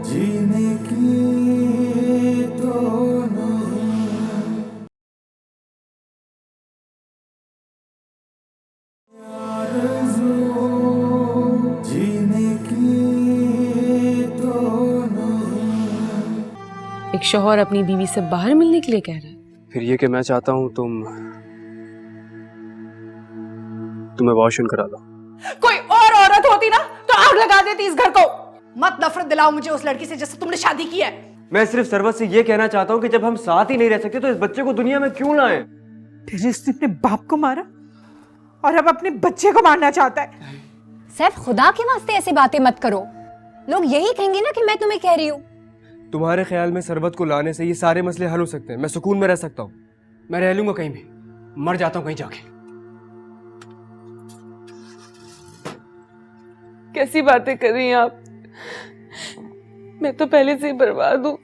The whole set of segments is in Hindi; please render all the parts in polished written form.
जीने की तो नहीं आरज़ू, जीने की तो नहीं। एक शौहर अपनी बीवी से बाहर मिलने के लिए कह रहा है। फिर ये कि मैं चाहता हूँ तुम अबॉर्शन करा लो। कोई और औरत होती ना तो आग लगा देती इस घर को। मत नफरत दिलाओ मुझे उस लड़की से जिससे तुमने शादी की है। मैं सिर्फ सरवत से ये कहना चाहता हूँ कि जब हम साथ ही नहीं रह सकते तो इस बच्चे को दुनिया में क्यों लाएं? जिसने अपने बाप को मारा और अब अपने बच्चे को मारना चाहता है। सैफ, खुदा के वास्ते ऐसी बातें मत करो। लोग यही कहेंगे ना कि मैं तुम्हें कह रही हूँ। तुम्हारे ख्याल में सरबत को लाने से ये सारे मसले हल हो सकते हैं? मैं सुकून में रह सकता हूँ। मैं रह लूंगा कहीं भी, मर जाता हूँ कहीं जाके। कैसी बातें कर रही हैं आप? मैं तो पहले से ही बर्बाद हूँ।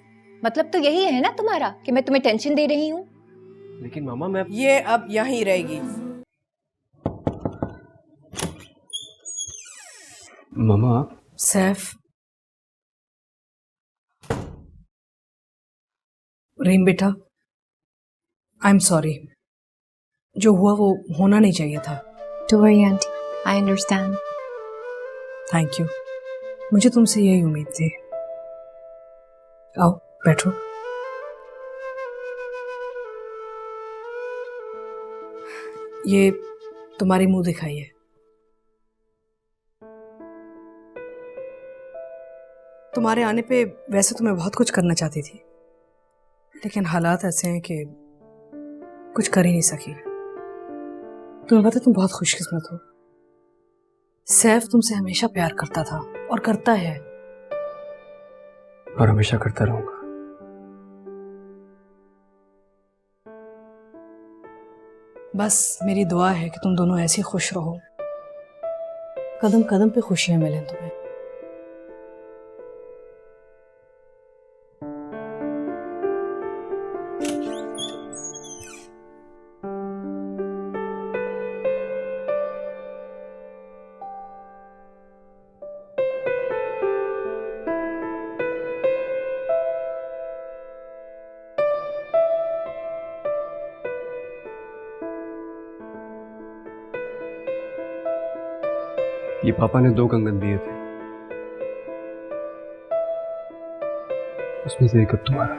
मतलब तो यही है ना तुम्हारा कि मैं तुम्हें टेंशन दे रही हूँ। लेकिन मामा मैं ये अब यहीं रहेगी। मामा सैफ, रीम बेटा, आई एम सॉरी। जो हुआ वो होना नहीं चाहिए था। Don't worry, auntie. I understand. Thank you. मुझे तुमसे यही उम्मीद थी। आओ बैठो। ये तुम्हारी मुंह दिखाई है। तुम्हारे आने पे वैसे तो मैं बहुत कुछ करना चाहती थी, लेकिन हालात ऐसे हैं कि कुछ कर ही नहीं सकी। तुम्हें पता है तुम बहुत खुशकिस्मत हो। सैफ तुमसे हमेशा प्यार करता था और करता है। और हमेशा करता रहूंगा। बस मेरी दुआ है कि तुम दोनों ऐसे खुश रहो, कदम कदम पे खुशियां मिलें तुम्हें। ये पापा ने 2 कंगन दिए थे, उसमें से एक अब तुम्हारा।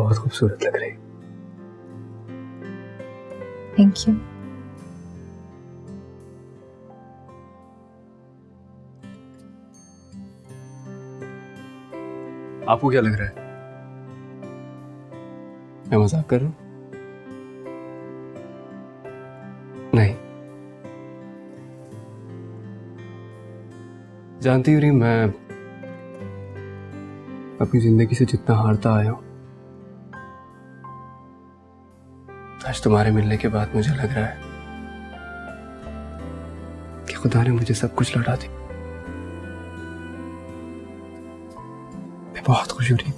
बहुत खूबसूरत लग रही। Thank you. आपको क्या लग रहा है? मैं मजाक कर रहा हूं? नहीं, जानती हो रही, मैं अपनी जिंदगी से जितना हारता आया हूं, आज तुम्हारे मिलने के बाद मुझे लग रहा है कि खुदा ने मुझे सब कुछ लौटा दी। मैं बहुत खुश हो रही हूं।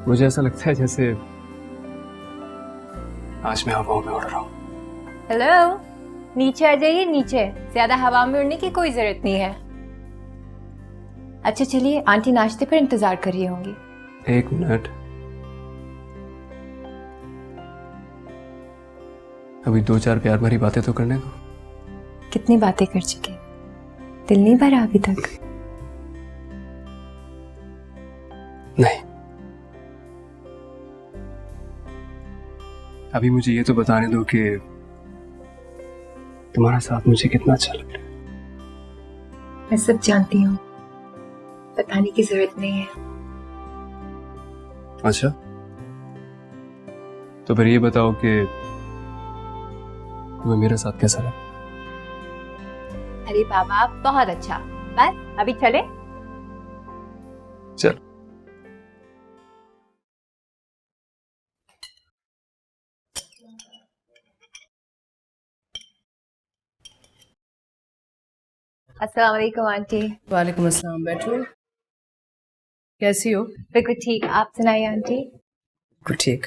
मुझे ऐसा लगता है जैसे आज मैं हवाओं में उड़ रहा हूं। हेलो, नीचे आ जाइए, नीचे। ज्यादा हवा में उड़ने की कोई जरूरत नहीं है। अच्छा चलिए, आंटी नाश्ते पर इंतजार कर रही होंगी। एक मिनट, अभी 2-4 प्यार भरी बातें तो करने दो। कितनी बातें कर चुके, दिल नहीं भरा अभी तक? नहीं, अभी मुझे ये तो बताने दो कि तुम्हारा साथ मुझे कितना अच्छा लग रहा है। मैं सब जानती हूँ, बताने की जरूरत नहीं है। अच्छा, तो फिर ये बताओ कि तुम्हें मेरे साथ कैसा लगा? अरे बाबा, बहुत अच्छा। बस अभी चले? चल। अस्सलाम वालेकुम आंटी। वालेकुम अस्सलाम। बैठो। कैसी हो? बिल्कुल ठीक, आप सुनाइए आंटी। कुछ ठीक।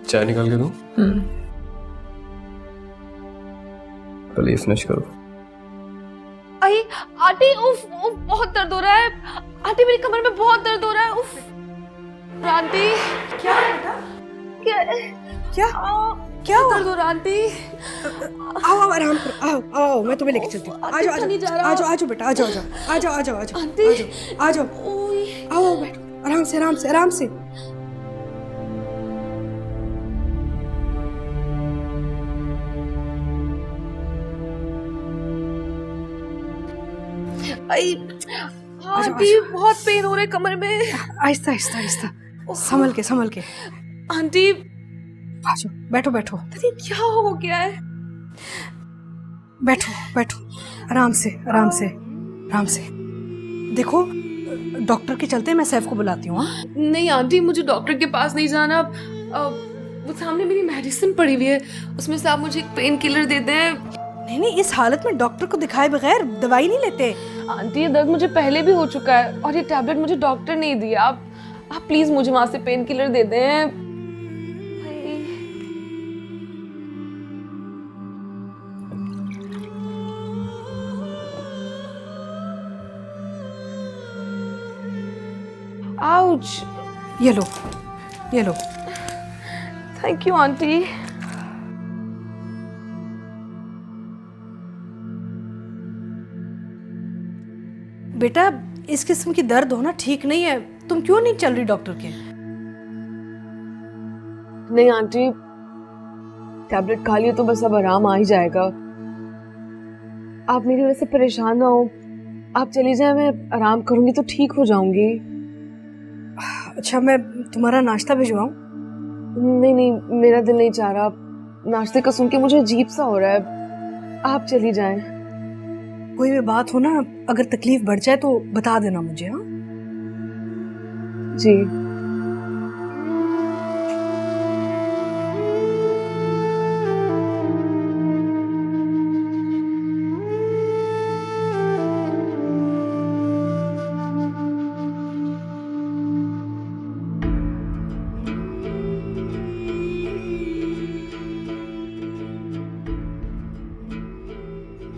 चाय निकाल के दूं? पहले ये फिनिश करो। आई आंटी, उफ उफ, बहुत दर्द हो रहा है आंटी, मेरी कमर में बहुत दर्द हो रहा है। उफ आंटी, क्या बेटा? क्या क्या क्या हुआ? दर्द हो रहा है आंटी। आओ आओ, आराम करो। आओ आओ, मैं तुम्हें लेके चलती हूँ। आ जाओ नहीं जा रहा। आ जाओ आ जाओ बेटा, आ जाओ आ जाओ आ जाओ आ जाओ आंटी। आ जाओ। आओ आओ, बैठो। आराम से आराम से आराम से। आई आंटी, बहुत पेन हो रहा है कमर में। आहिस्ता आहिस्ता आहिस्ता, संभल के। आंटी आ जाओ, बैठो बैठो अरे क्या हो गया है? बैठो बैठो, आराम से आराम से आराम से। देखो, डॉक्टर के चलते मैं सैफ को बुलाती हूँ। हाँ? नहीं आंटी, मुझे डॉक्टर के पास नहीं जाना। वो सामने मेरी मेडिसिन पड़ी हुई है, उसमें से आप मुझे एक पेन किलर दे दें। नहीं, इस हालत में डॉक्टर को दिखाए बगैर दवाई नहीं लेते। आंटी, ये दर्द मुझे पहले भी हो चुका है और ये टैबलेट मुझे डॉक्टर नहीं दिया। आप प्लीज मुझे वहां से पेन किलर दे दें। आउच। ये लो ये लो। Thank you aunty. बेटा, इस किस्म की दर्द होना ठीक नहीं है। तुम क्यों नहीं चल रही डॉक्टर के? नहीं आंटी, टैबलेट खा लिया तो बस अब आराम आ ही जाएगा। आप मेरी वजह से परेशान ना हो, आप चली जाए, मैं आराम करूंगी तो ठीक हो जाऊंगी। अच्छा, मैं तुम्हारा नाश्ता भिजवाऊं? नहीं नहीं, मेरा दिल नहीं चाह रहा। नाश्ते का सुन के मुझे अजीब सा हो रहा है, आप चली जाएं। कोई भी बात हो ना, अगर तकलीफ बढ़ जाए तो बता देना मुझे। हाँ जी।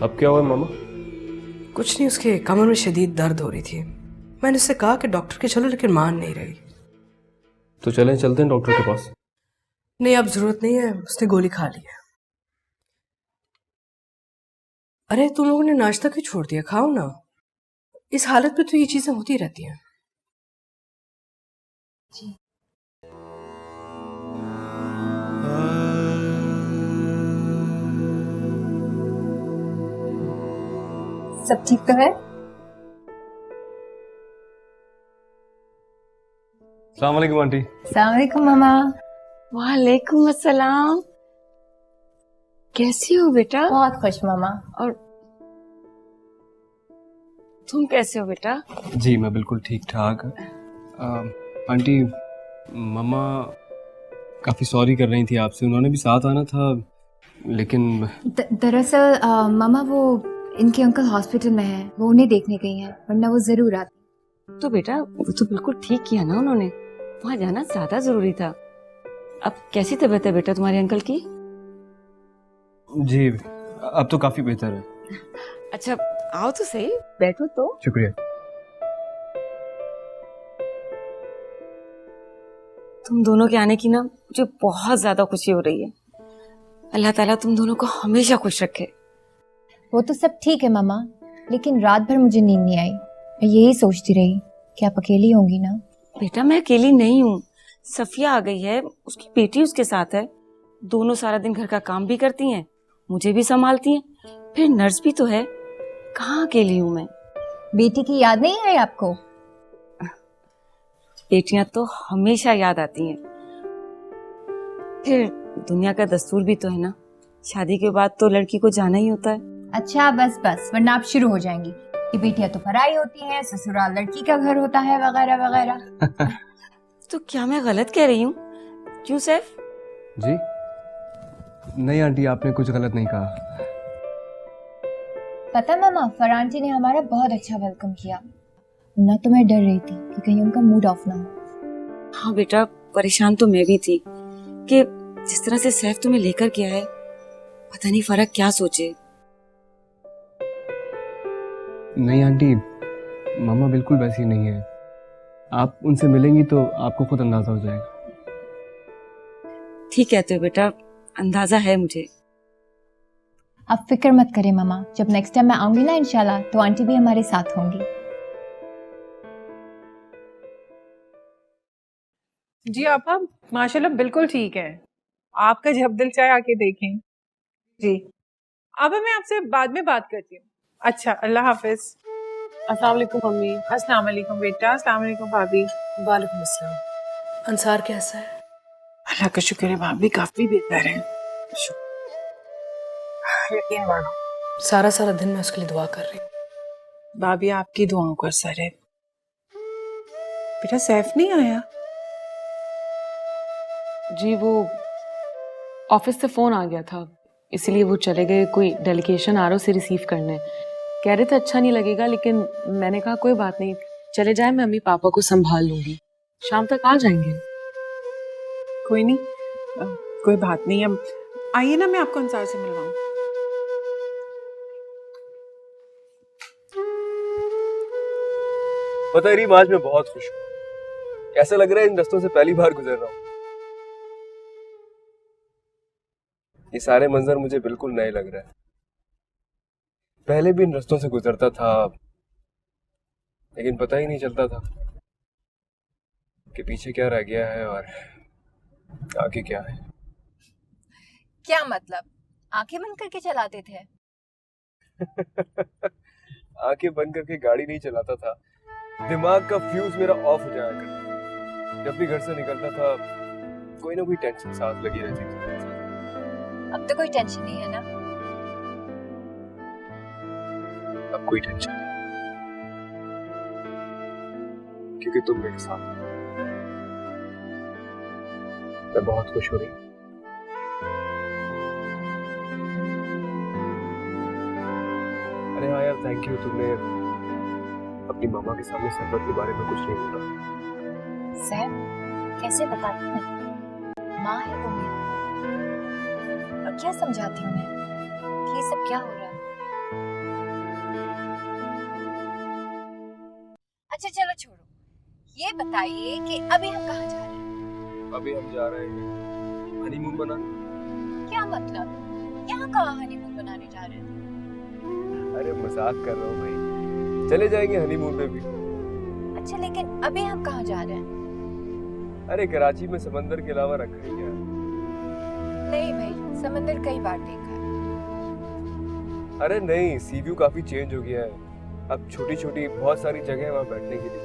अब क्या हुआ मामा? कुछ नहीं, उसके कमर में शदीद दर्द हो रही थी। मैंने उससे कहा कि डॉक्टर के चलो, लेकिन मान नहीं रही। तो चलें, चलते हैं डॉक्टर के पास। नहीं, अब जरूरत नहीं है, उसने गोली खा ली है। अरे तुम लोगों ने नाश्ता क्यों छोड़ दिया? खाओ ना। इस हालत में तो ये चीजें होती रहती हैं। सब ठीक तो है? अस्सलाम वालेकुम आंटी। अस्सलाम वालेकुम मामा। वालेकुम अस्सलाम। कैसी हो बेटा? बहुत खुश मामा। और तुम कैसे हो बेटा? जी मैं बिल्कुल ठीक ठाक। आंटी, मम्मा काफ़ी सॉरी कर रही थी आपसे, उन्होंने भी साथ आना था लेकिन दरअसल मामा वो इनके अंकल हॉस्पिटल में है, वो उन्हें देखने गई हैं, वरना वो जरूर आती। तो बेटा वो तो बिल्कुल ठीक किया ना उन्होंने, वहाँ जाना ज्यादा जरूरी था। अब कैसी तबीयत है बेटा तुम्हारे अंकल की? जी अब तो काफ़ी बेहतर है। अच्छा आओ तो सही, बैठो तो। शुक्रिया। तुम दोनों के आने की ना मुझे बहुत ज्यादा खुशी हो रही है। अल्लाह ताला तुम दोनों को हमेशा खुश रखे। वो तो सब ठीक है मामा, लेकिन रात भर मुझे नींद नहीं आई। मैं यही सोचती रही कि आप अकेली होंगी ना। बेटा मैं अकेली नहीं हूँ, सफिया आ गई है, उसकी बेटी उसके साथ है। दोनों सारा दिन घर का काम भी करती हैं, मुझे भी संभालती हैं, फिर नर्स भी तो है। कहाँ अकेली हूँ मैं? बेटी की याद नहीं आई आपको? बेटियां तो हमेशा याद आती हैं। फिर दुनिया का दस्तूर भी तो है ना, शादी के बाद तो लड़की को जाना ही होता है। अच्छा बस बस, वरना आप शुरू हो जाएंगी कि बेटियां तो पराई होती हैं, ससुराल लड़की का घर होता है, वगैरह वगैरह। तो क्या मैं गलत कह रही हूँ? क्यों सैफ? जी नहीं आंटी, आपने कुछ गलत नहीं कहा। पता मामा, फरहान आंटी ने हमारा बहुत अच्छा वेलकम किया, ना तो मैं डर रही थी कि कहीं उनका मूड ऑफ ना हो। हाँ बेटा, परेशान तो मैं भी थी कि जिस तरह से सैफ तुम्हें लेकर गया है, पता नहीं फर्क क्या सोचे। नहीं आंटी, मामा बिल्कुल वैसी नहीं है। आप उनसे मिलेंगी तो आपको खुद अंदाजा हो जाएगा। ठीक कहते हो बेटा, अंदाजा है मुझे। आप फिक्र मत करें मामा, जब नेक्स्ट टाइम मैं आऊंगी ना इंशाल्लाह, तो आंटी भी हमारे साथ होंगी। जी आपा, माशाल्लाह बिल्कुल ठीक है। आपका जब दिल चाहे आके देखें। जी आपा, मैं आपसे बाद में बात करती हूँ। अच्छा, अल्लाह हाफिज। अस्सलाम वालेकुम मम्मी। अस्सलाम वालेकुम बेटा। अस्सलाम वालेकुम भाभी। वालेकुम अस्सलाम। अंसार कैसा है? अल्लाह का शुक्र है भाभी, काफी बेहतर है। यकीन मानो सारा सारा दिन मैं उसके लिए दुआ कर रही हूँ। भाभी, आपकी दुआओं का असर है। बेटा सैफ नहीं आया? जी वो ऑफिस से फोन आ गया था, इसलिए वो चले गए कोई डेलीगेशन आरओ से रिसीव करने। कह रहे थे अच्छा नहीं लगेगा, लेकिन मैंने कहा कोई बात नहीं, चले जाए, मैं मम्मी पापा को संभाल लूंगी, शाम तक आ जाएंगे। कोई नहीं, कोई बात नहीं। अब आइए ना, मैं आपको अंसार से मिलवाऊं। पता है रीम, आज मैं बहुत खुश हूँ। ऐसा लग रहा है इन रस्तों से पहली बार गुजर रहा हूँ। ये सारे मंजर मुझे बिल्कुल नए लग रहे हैं। पहले भी इन रस्तों से गुजरता था, लेकिन पता ही नहीं चलता था कि पीछे क्या रह गया है और आगे क्या है। क्या मतलब, आंखें बंद करके चलाते थे? आंखें बंद करके गाड़ी नहीं चलाता था, दिमाग का फ्यूज मेरा ऑफ हो जाया करता। जब भी घर से निकलता था कोई ना कोई टेंशन साथ लगी रहती थी। अब तो कोई टेंशन नहीं है ना? अब कोई टेंशन नहीं, क्योंकि तुम मेरे साथ हो। मैं बहुत खुश हो रही हूँ। अरे हाँ यार, थैंक यू, तुमने अपनी मामा के सामने सरबत के बारे में कुछ नहीं बोला। सैफ, कैसे बताती मैं? माँ है वो मेरी, और क्या समझाती हूँ मैं कि ये सब क्या हो रहा है? अच्छा चलो छोड़ो, ये बताइए कि अभी हम कहाँ जा रहे हैं? अभी हम जा रहे हैं हनीमून मनाने। क्या मतलब? यहाँ कहाँ हनीमून मनाने जा रहे हैं? अरे मजाक कर रहा हूँ भाई, चले जाएंगे हनीमून पे भी। अच्छा लेकिन अभी हम कहाँ जा रहे हैं? अरे कराची में समंदर के अलावा रखा ही क्या है? नहीं भाई, समंदर कई बार देखा है। अरे नहीं, सी व्यू काफी चेंज हो गया है। अब छोटी छोटी बहुत सारी जगह है वहाँ बैठने के लिए।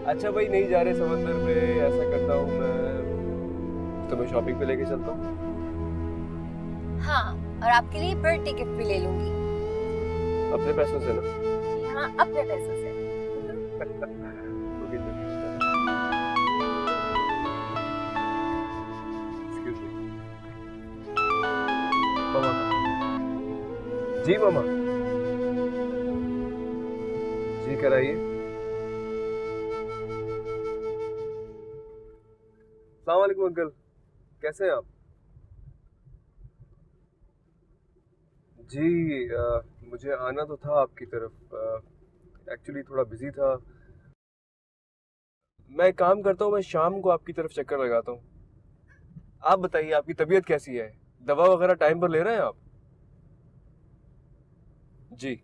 अच्छा भाई, नहीं जा रहे समंदर पे, ऐसा करता हूँ मैं तुम्हें शॉपिंग पे लेके चलता हूँ। हाँ, और आपके लिए बर्थडे गिफ्ट भी ले लूंगी। अपने पैसों से ना? हाँ, अपने पैसों से। Okay, excuse me. मामा। जी मामा। जी कराइए। अस्सलाम वालेकुम अंकल, कैसे हैं आप? जी मुझे आना तो था आपकी तरफ, एक्चुअली थोड़ा बिजी था। मैं एक काम करता हूँ, मैं शाम को आपकी तरफ चक्कर लगाता हूँ। आप बताइए, आपकी तबीयत कैसी है? दवा वगैरह टाइम पर ले रहे हैं आप? जी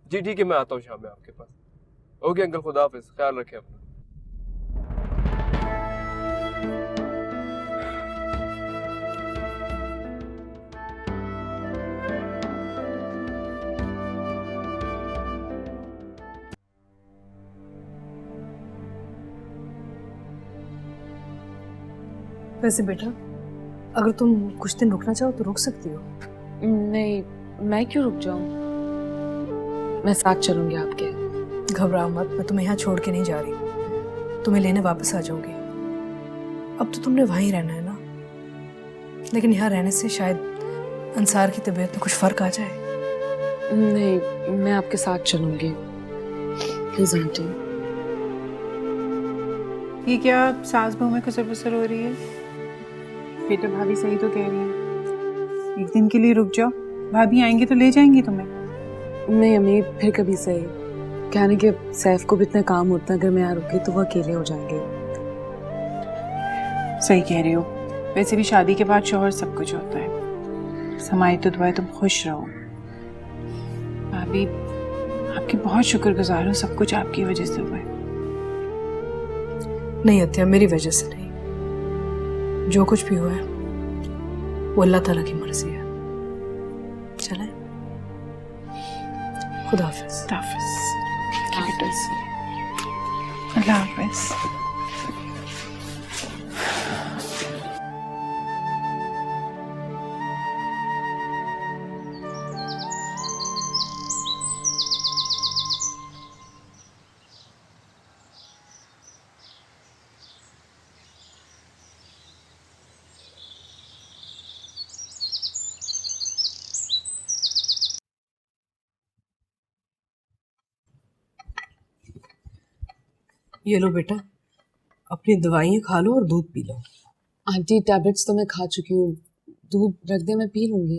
जी ठीक है, मैं आता हूँ शाम में आपके पास। ओके अंकल, खुदा हाफिज, ख्याल रखें अपना। वैसे बेटा, अगर तुम कुछ दिन रुकना चाहो तो रुक सकती हो। नहीं, मैं क्यों रुक जाऊं? मैं साथ चलूंगी आपके। घबराओ मत, मैं तुम्हें यहाँ छोड़ के नहीं जा रही, तुम्हें लेने वापस आ जाऊंगी। अब तो तुमने वहीं रहना है ना, लेकिन यहाँ रहने से शायद अंसार की तबीयत में कुछ फर्क आ जाए। नहीं, मैं आपके साथ चलूंगी, प्लीज आंटी। ये क्या सास बहू में खुसर फुसर हो रही है? बेटा भाभी सही तो कह रही है, एक दिन के लिए रुक जाओ, भाभी आएंगी तो ले जाएंगी तुम्हें। नहीं अम्मी, फिर कभी सही। कहने के सैफ को भी इतने काम होते हैं, अगर मैं यहाँ रुकी तो वो अकेले हो जाएंगे। सही कह रही हो, वैसे भी शादी के बाद शौहर सब कुछ होता है। समाई तो दुआएं तुम खुश रहो। भाभी आपकी बहुत शुक्रगुजार हूँ, सब कुछ आपकी वजह से हुआ है। नहीं अत्या, मेरी वजह से नहीं, जो कुछ भी हुआ है वो अल्लाह ताला की मर्जी है। चले, खुदा हाफिज। अल्लाह हाफिज। ये लो बेटा, अपनी दवाइयाँ खा लो और दूध पी लो। आंटी टैबलेट्स तो मैं खा चुकी हूँ, दूध रख दे, मैं पी लूंगी।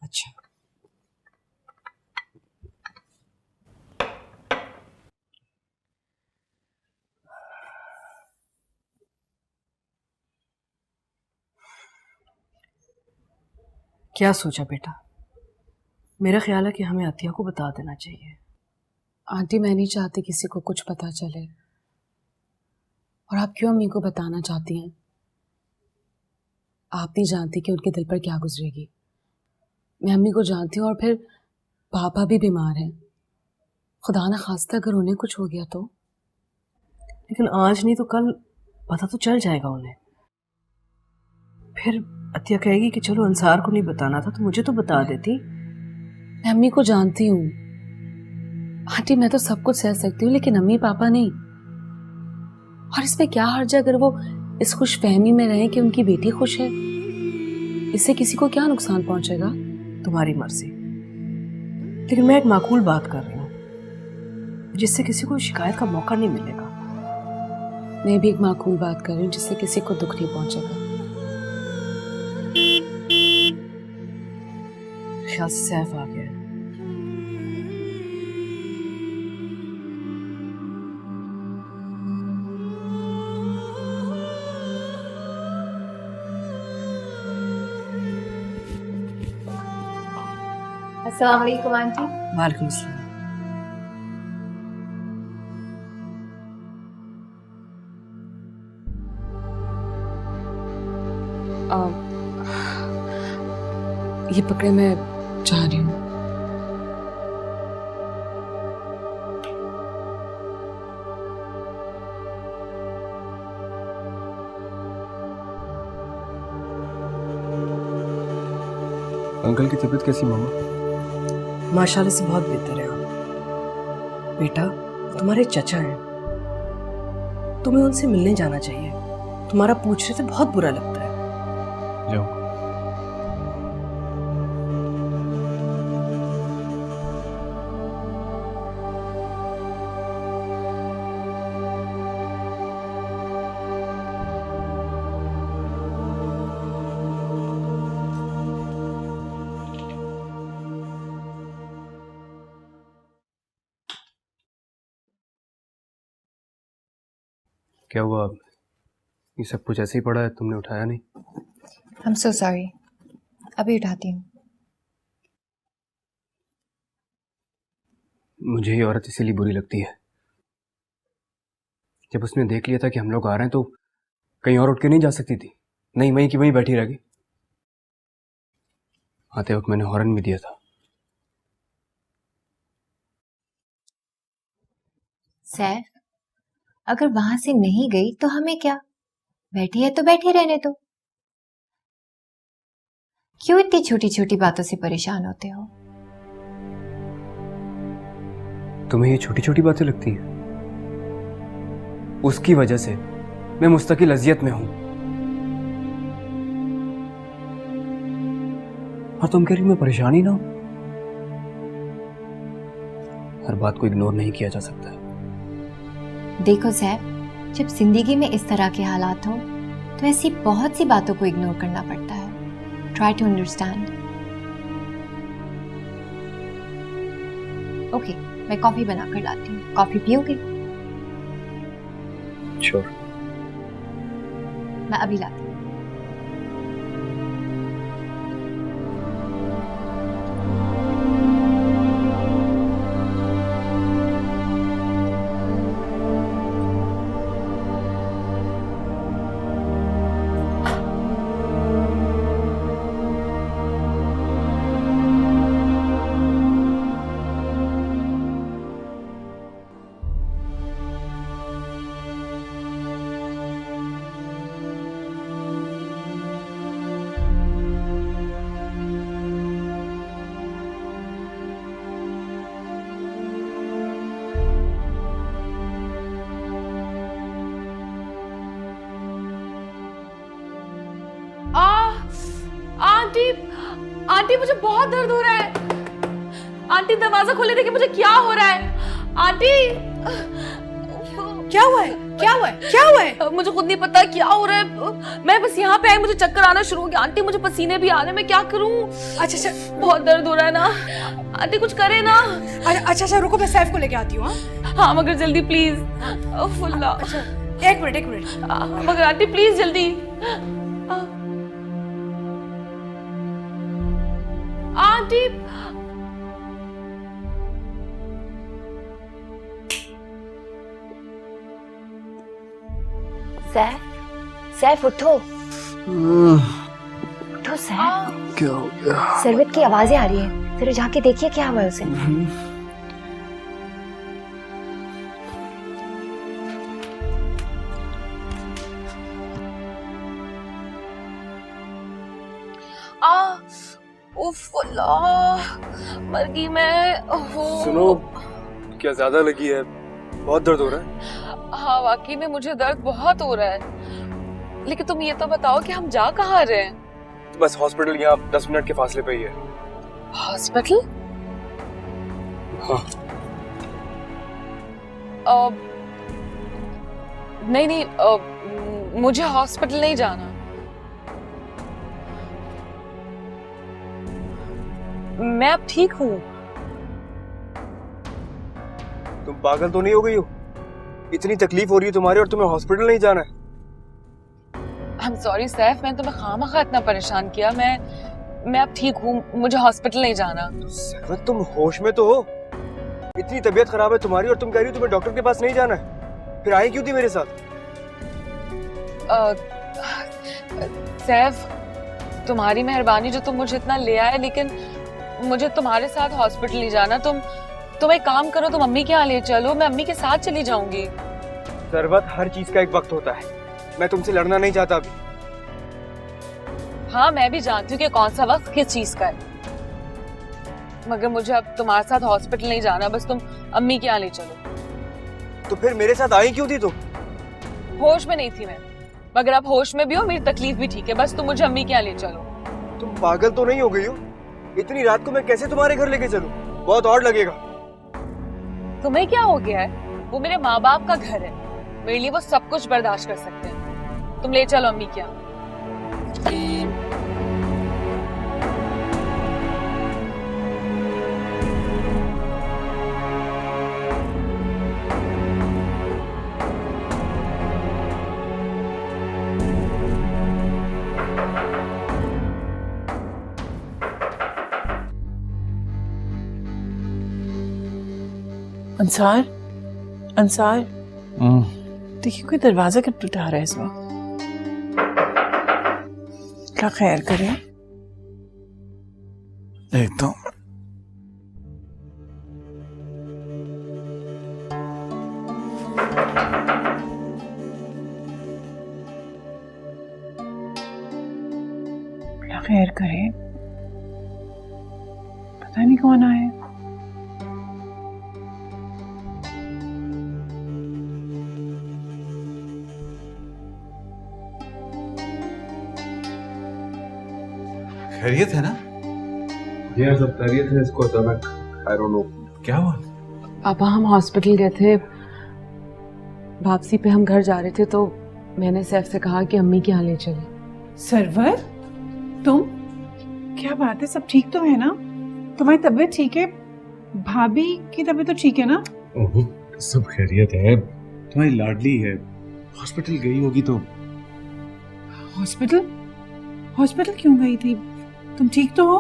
अच्छा, क्या सोचा बेटा? मेरा ख्याल है कि हमें अतिया को बता देना चाहिए। आंटी मैं नहीं चाहती किसी को कुछ पता चले। और आप क्यों अम्मी को बताना चाहती हैं? आप नहीं जानती कि उनके दिल पर क्या गुजरेगी। मैं अम्मी को जानती हूँ, और फिर पापा भी बीमार हैं। खुदा ना खास्ता अगर उन्हें कुछ हो गया तो? लेकिन आज नहीं तो कल पता तो चल जाएगा उन्हें। फिर अतिया कहेगी कि चलो अंसार को नहीं बताना था तो मुझे तो बता देती। मैं अम्मी को जानती हूँ आंटी, मैं तो सब कुछ सह सकती हूँ, लेकिन अम्मी पापा नहीं। और इसमें क्या हर्ज है अगर वो इस खुश फहमी में रहे कि उनकी बेटी खुश है? इससे किसी को क्या नुकसान पहुंचेगा? तुम्हारी मर्जी, लेकिन मैं एक माकूल बात कर रही हूँ जिससे किसी को शिकायत का मौका नहीं मिलेगा। मैं भी एक माकूल बात कर रही हूँ जिससे किसी को दुख नहीं पहुंचेगा। ख्याल से सैफ आ गया है। अस्सलाम वालेकुम आंटी। वालेकुम अस्सलाम। ये पकड़े, मैं जा रही हूँ। अंकल की तबीयत कैसी मामा? माशाल्लाह से बहुत बेहतर है आप। बेटा, वो तुम्हारे चचा हैं, तुम्हें उनसे मिलने जाना चाहिए। तुम्हारा पूछ रहे थे, बहुत बुरा लगता है। जाओ। क्या हुआ? ये सब कुछ ऐसे ही पड़ा है, तुमने उठाया नहीं? I'm so sorry। अभी उठाती हूँ। मुझे ये औरत इसीलिए बुरी लगती है। जब उसने देख लिया था कि हम लोग आ रहे हैं तो कहीं और उठ के नहीं जा सकती थी, नहीं वहीं की वहीं बैठी रह गई। आते वक्त मैंने हॉर्न भी दिया था। सैफ, अगर वहां से नहीं गई तो हमें क्या? बैठी है तो बैठे रहने दो। क्यों इतनी छोटी छोटी बातों से परेशान होते हो? तुम्हें ये छोटी छोटी बातें लगती हैं? उसकी वजह से मैं मुस्तकिल अजियत में हूं और तुम कह रही मैं परेशानी ना हूं। हर बात को इग्नोर नहीं किया जा सकता है। देखो सैफ, जब जिंदगी में इस तरह के हालात हो तो ऐसी बहुत सी बातों को इग्नोर करना पड़ता है। Try to understand. ओके, मैं कॉफी बनाकर लाती हूँ। कॉफी पियोगे? श्योर। मैं अभी लाती हूँ। आंटी, आंटी मुझे बहुत दर्द हो रहा है। आंटी दरवाजा खोले, देखिए मुझे क्या हो रहा है। आंटी, क्या हुआ है? क्या हुआ है? क्या हुआ है? मुझे खुद नहीं पता क्या हो रहा है। मैं बस यहाँ पे आई, मुझे चक्कर आना शुरू हो गया। आंटी मुझे पसीने भी आ रहे हैं, मैं क्या करूँ? अच्छा अच्छा बहुत दर्द हो रहा है ना। आंटी कुछ करे ना। अच्छा अच्छा, रुको, मैं सैफ को लेके आती हूँ। हाँ मगर जल्दी प्लीज। फुल्ला, अच्छा, एक मिनट। मगर आंटी प्लीज जल्दी। आंटी, सैफ उठो। उठो सैफ। क्या हो गया? सरवत की आवाजें आ रही है, जरा जाके देखिए क्या हुआ है उसे। उफ अल्लाह, मर गई मैं। सुनो, क्या ज्यादा लगी है? बहुत दर्द हो रहा है? हाँ वाकई में मुझे दर्द बहुत हो रहा है। लेकिन तुम ये तो बताओ कि हम जा कहाँ रहे हैं? बस हॉस्पिटल यहाँ 10 मिनट के फासले पे ही है। हॉस्पिटल? हाँ। नहीं, मुझे हॉस्पिटल नहीं जाना। मैं अब ठीक हूँ। तुम पागल तो नहीं हो गई हो? इतनी तकलीफ हो रही है तुम्हारी और तुम्हें हॉस्पिटल नहीं जाना है? आई एम सॉरी सैफ, मैंने तुम्हें खामखा इतना परेशान किया। मैं अब ठीक हूँ, मुझे हॉस्पिटल नहीं जाना। सरवत तुम होश में तो हो? इतनी तबीयत खराब है तुम्हारी और तुम कह रही हो तुम्हें डॉक्टर के पास नहीं जाना है? फिर आई क्यों थी मेरे साथ? सैफ, तुम्हारी मेहरबानी जो तुम मुझे इतना ले आए, लेकिन मुझे तुम्हारे साथ हॉस्पिटल नहीं जाना। तुम एक काम करो, तुम अम्मी के यहाँ ले चलो, मैं अम्मी के साथ चली जाऊंगी। सरवत, हर चीज का एक वक्त होता है। मैं तुमसे लड़ना नहीं चाहता अभी। हाँ, मैं भी जानती हूँ कि कौन सा वक्त किस चीज का है, मगर मुझे अब तुम्हारे साथ हॉस्पिटल नहीं जाना। बस तुम अम्मी के यहाँ ले चलो। तो फिर मेरे साथ आई क्यों थी तुम? होश में नहीं थी मैं, मगर अब होश में भी हो, मेरी तकलीफ भी ठीक है। बस तुम मुझे अम्मी के यहाँ ले चलो। तुम पागल तो नहीं हो गई हो? इतनी रात को मैं कैसे तुम्हारे घर लेके चलूं? बहुत और लगेगा। तुम्हें क्या हो गया है? वो मेरे माँ बाप का घर है, मेरे लिए वो सब कुछ बर्दाश्त कर सकते हैं। तुम ले चलो अम्मी के यहाँ। अंसार, अंसार, देखिए कोई दरवाजा खटखटा रहा है इस वक्त। क्या खैर करें? एकदम क्या खैर करें? पता नहीं कौन आया है। खैरियत है ना? ये सब खैरियत है। इसको अचानक आई डोंट नो क्या हुआ? पापा, हम हॉस्पिटल गए थे, वापसी पे हम घर जा रहे थे तो मैंने सैफ से कहा कि अम्मी के यहाँ ले चले। सरवर, तुम? क्या बात है, सब ठीक तो है ना? तुम्हारी तबीयत ठीक है? भाभी की तबीयत तो ठीक है ना? ओह, सब खैरियत है। तुम्हारी लाडली है, हॉस्पिटल गई होगी तो। हॉस्पिटल? हॉस्पिटल क्यों गई थी? तुम ठीक तो हो?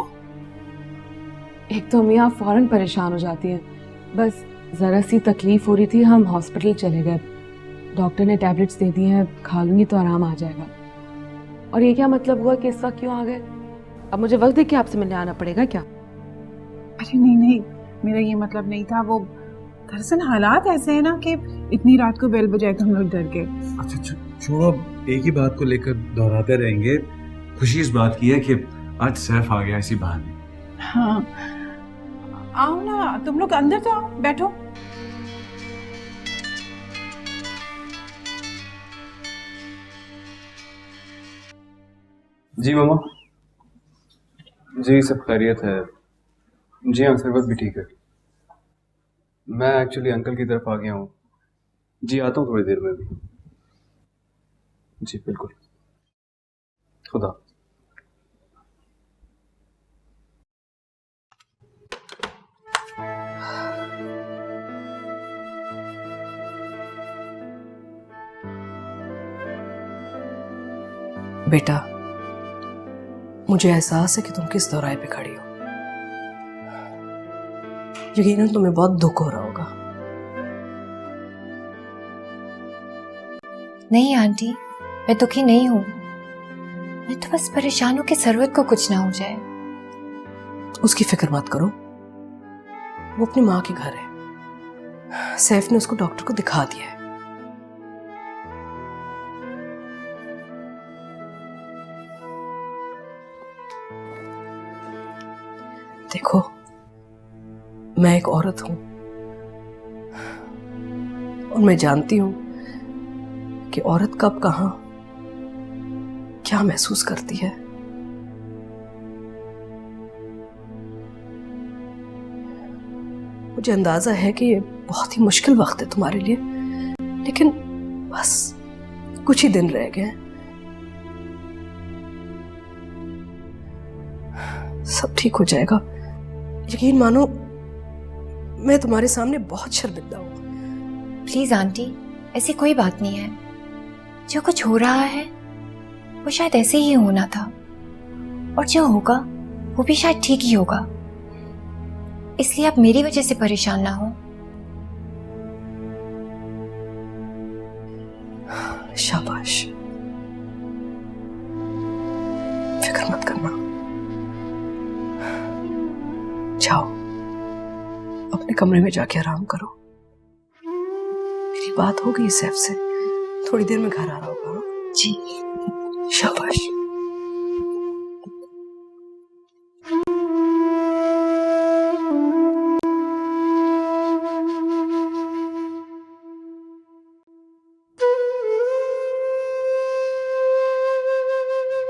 एक तो अम्मी आप फौरन परेशान हो जाती हैं, बस जरा सी तकलीफ हो रही थी, हम हॉस्पिटल चले गए। डॉक्टर ने टैबलेट्स दे दी हैं, खा लूंगी तो आराम आ जाएगा। और ये क्या मतलब हुआ कि इस वक्त क्यों आ गए? अब मुझे वक्त देख के आपसे मिलने आना पड़ेगा क्या? अरे नहीं नहीं, मेरा ये मतलब नहीं था। वो दरअसल हालात ऐसे हैं ना कि इतनी रात को बेल बजाए तो हम लोग डर गए। अच्छा छोड़ो, एक ही बात को लेकर दोहराते रहेंगे। खुशी इस बात की है कि आज सैफ आ गया इसी बहाने। हाँ, आओ ना, तुम लोग अंदर तो आओ, बैठो। जी मामा। जी सब खैरियत है। जी हाँ, सरवत भी ठीक है। मैं एक्चुअली अंकल की तरफ आ गया हूँ। जी आता हूँ थोड़ी देर में भी। जी बिल्कुल, खुदा। बेटा, मुझे एहसास है कि तुम किस दौराहे पे खड़ी हो। यकीनन तुम्हें बहुत दुख हो रहा होगा। नहीं आंटी, मैं दुखी नहीं हूँ। मैं तो बस परेशान हूँ कि सरवत को कुछ ना हो जाए। उसकी फिक्र मत करो, वो अपनी माँ के घर है। सैफ ने उसको डॉक्टर को दिखा दिया है। देखो, मैं एक औरत हूं और मैं जानती हूं कि औरत कब कहां क्या महसूस करती है। मुझे अंदाजा है कि ये बहुत ही मुश्किल वक्त है तुम्हारे लिए, लेकिन बस कुछ ही दिन रह गए। सब ठीक हो जाएगा। यकीन मानो मैं तुम्हारे सामने बहुत शर्मिंदा हूँ। प्लीज आंटी, ऐसी कोई बात नहीं है। जो कुछ हो रहा है वो शायद ऐसे ही होना था, और जो होगा वो भी शायद ठीक ही होगा। इसलिए आप मेरी वजह से परेशान ना हो। शाबाश, फिक्र मत करना। जाओ अपने कमरे में जाके आराम करो। मेरी बात हो गई सैफ से, थोड़ी देर में घर आ रहा होगा। हाँ? जी, शाबाश।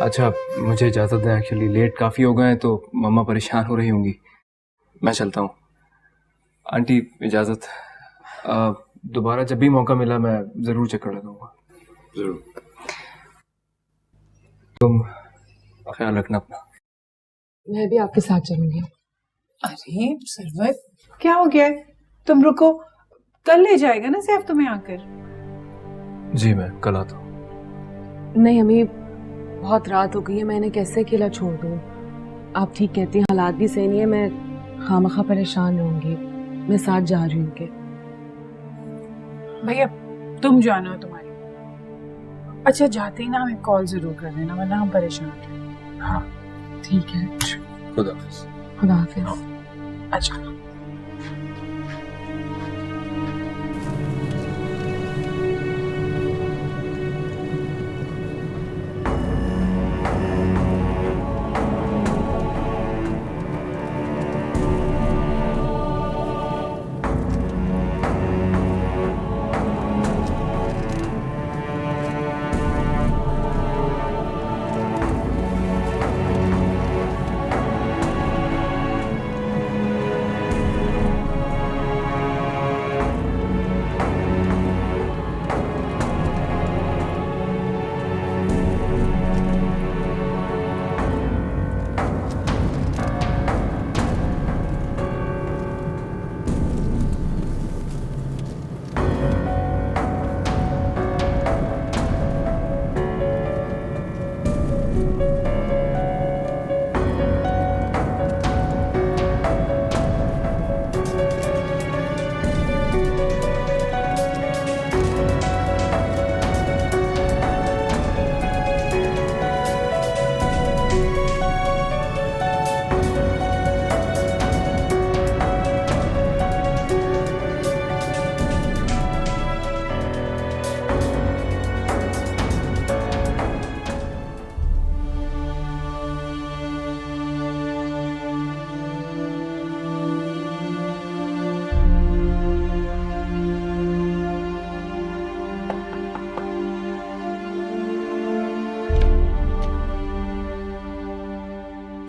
अच्छा, मुझे इजाज़त दें, एक्चुअली लेट काफ़ी हो गए हैं तो मम्मा परेशान हो रही होंगी। मैं चलता हूँ। आंटी इजाज़त। दोबारा जब भी मौका मिला मैं ज़रूर चक्कर लगाऊंगा। ज़रूर। तुम ख्याल रखना अपना। मैं भी आपके साथ चलूंगी। अरे सरवत, क्या हो गया है? तुम रुको, कल ले जाएगा ना सैफ तुम्हें आकर। जी मैं कल आता हूँ। नहीं अम्मी, बहुत रात हो गई है, मैं इन्हें कैसे अकेला छोड़ दूँ। आप ठीक कहती हैं, हालात भी सही नहीं है, मैं खामखा परेशान रहूंगी। मैं साथ जा रही हूँ उनके। भैया तुम जाना तुम्हारी। अच्छा, जाते ही ना हमें कॉल जरूर कर देना, वरना हम परेशान हैं। हाँ ठीक है, खुदा हाफिज़। खुदा हाफिज। अच्छा।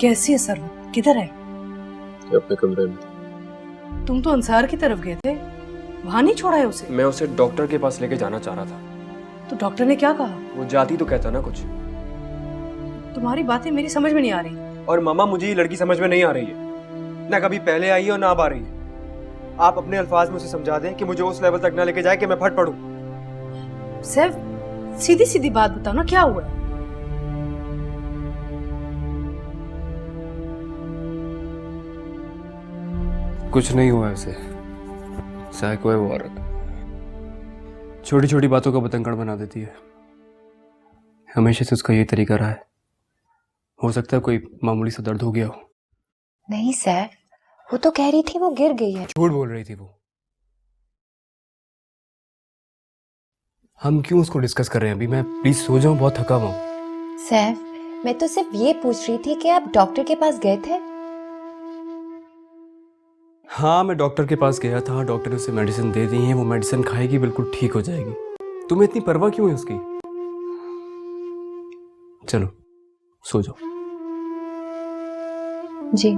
कैसी है सर? किधर है? अपने कमरे में। तुम तो अंसार की तरफ गए थे, वहां नहीं छोड़ा है उसे? मैं उसे डॉक्टर के पास लेके जाना चाह रहा था। तो डॉक्टर ने क्या कहा? वो जाती तो कहता ना कुछ। तुम्हारी बातें मेरी समझ में नहीं आ रही। और मामा, मुझे ये लड़की समझ में नहीं आ रही है। ना कभी पहले आई है और ना अब आ रही है। आप अपने अल्फाज में उसे समझा दें कि मुझे उस लेवल तक ना लेके जाए कि मैं फट पड़ूं। सैफ, सीधी सीधी बात बताओ ना, क्या हुआ है? कुछ नहीं हुआ उसे। साइको है वो औरत। छोटी छोटी बातों का बतंगड़ बना देती है। हमेशा से उसका यही तरीका रहा है। हो सकता है कोई मामूली सा दर्द हो गया हो। नहीं सैफ, वो तो कह रही थी वो गिर गई है। झूठ बोल रही थी वो। हम क्यों उसको डिस्कस कर रहे हैं अभी? मैं प्लीज सो जाऊं, बहुत थका हुआ हूं। सैफ, मैं तो सिर्फ ये पूछ रही थी कि आप डॉक्टर के पास गए थे। हाँ, मैं डॉक्टर के पास गया था। डॉक्टर ने उसे मेडिसिन दे दी है। वो मेडिसिन खाएगी, बिल्कुल ठीक हो जाएगी। तुम्हें इतनी परवाह क्यों है उसकी? चलो सो जाओ। जी।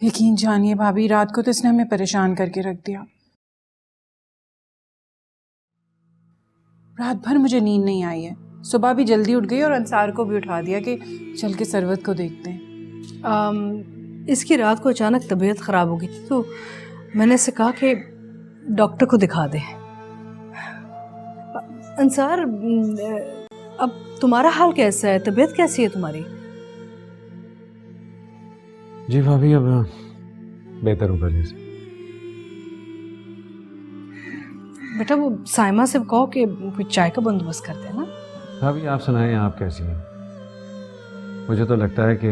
यकीन जानिए भाभी, रात को तो इसने हमें परेशान करके रख दिया। रात भर मुझे नींद नहीं आई है। सुबह भी जल्दी उठ गई और अंसार को भी उठा दिया कि चल के सरवत को देखते हैं। इसकी रात को अचानक तबीयत ख़राब हो गई थी तो मैंने इसे कहा कि डॉक्टर को दिखा दे। अंसार, अब तुम्हारा हाल कैसा है? तबीयत कैसी है तुम्हारी? जी भाभी, अब बेहतर हूँ पहले से। बेटा वो साइमा से कहो कि कोई चाय का बंदोबस्त करते हैं ना। भाभी आप सुनाएं, आप कैसी हैं? मुझे तो लगता है कि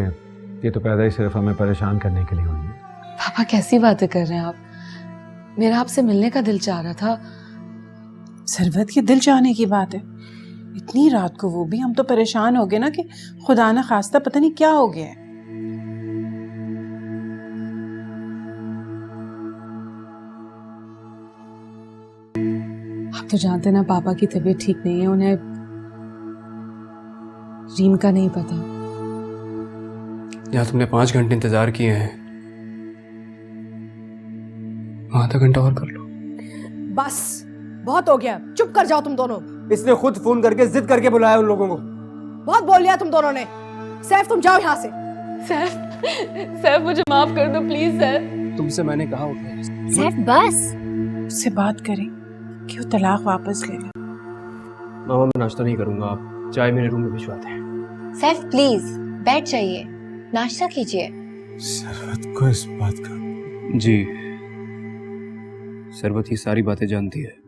ये तो पैदा ही सिर्फ हमें परेशान करने के लिए हुई है। पापा कैसी बातें कर रहे हैं आप? मेरा आपसे मिलने का दिल चाह रहा था। सरवत के दिल चाहने की बात है? इतनी रात को, वो भी? हम तो परेशान हो गए ना कि खुदा ना खास्ता पता नहीं क्या हो गया है। आप तो जानते हैं ना पापा की तबीयत ठीक नहीं है, उन्हें रीम का नहीं पता। यहाँ तुमने 5 घंटे इंतजार किए हैं, आधा घंटा और कर लो। बस बहुत हो गया, चुप कर जाओ तुम दोनों। इसने खुद फोन करके जिद करके बुलाया उन लोगों को। बहुत बोल लिया तुम दोनों ने। सैफ तुम जाओ यहाँ से। सैफ मुझे माफ कर दो प्लीज सैफ। तुमसे मैंने कहा उठो। सैफ बस। उससे बात करें कि वो तलाक वापस ले ले। मामा मैं नाश्ता नहीं करूंगा, आप चाय मेरे रूम में भिजवाते हैं। सैफ प्लीज बैठ जाइए, नाश्ता कीजिए। सरवत को इस बात का? जी, सरवत ही सारी बातें जानती है।